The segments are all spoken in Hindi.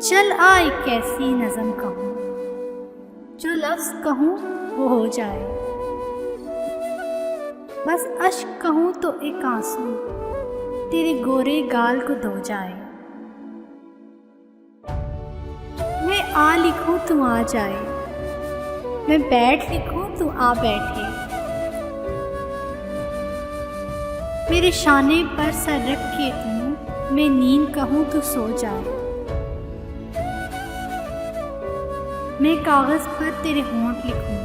चल आ एक ऐसी नज़म कहूँ, जो लफ्ज़ कहूँ वो हो जाए। बस अश्क कहूँ तो एक आंसू तेरे गोरे गाल को धो जाए। मैं आ लिखूँ तू आ जाए, मैं बैठ लिखूँ तू आ बैठे। मेरे शाने पर सर रख के तू मैं नींद कहूँ तो सो जाए। मैं कागज़ पर तेरे होंठ लिखूं,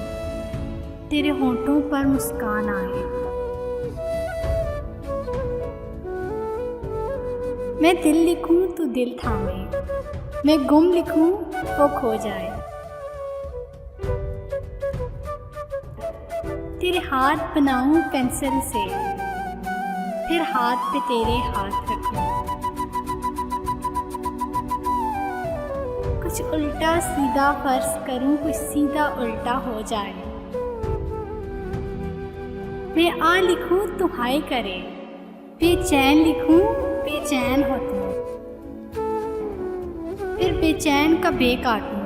तेरे होंठों पर मुस्कान आए। मैं दिल लिखूं तो दिल थामे, मैं गुम लिखूं वो खो जाए। तेरे हाथ बनाऊं पेंसिल से, फिर हाथ पे तेरे हाथ रखूं। कुछ उल्टा सीधा फर्ज करूं, कुछ सीधा उल्टा हो जाए। मैं आ लिखूं तो हाय करे, बेचैन लिखूं बेचैन हो तू। फिर बेचैन का बे काटूं,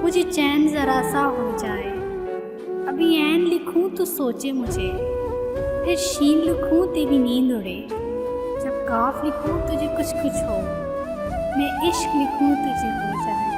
मुझे चैन जरा सा हो जाए। अभी ऐन लिखूं तो सोचे मुझे, फिर शीन लिखूं तेरी नींद उड़े। जब काफ लिखूं तुझे कुछ कुछ हो, मैं इश्क लिखूं तुझे हो जाए।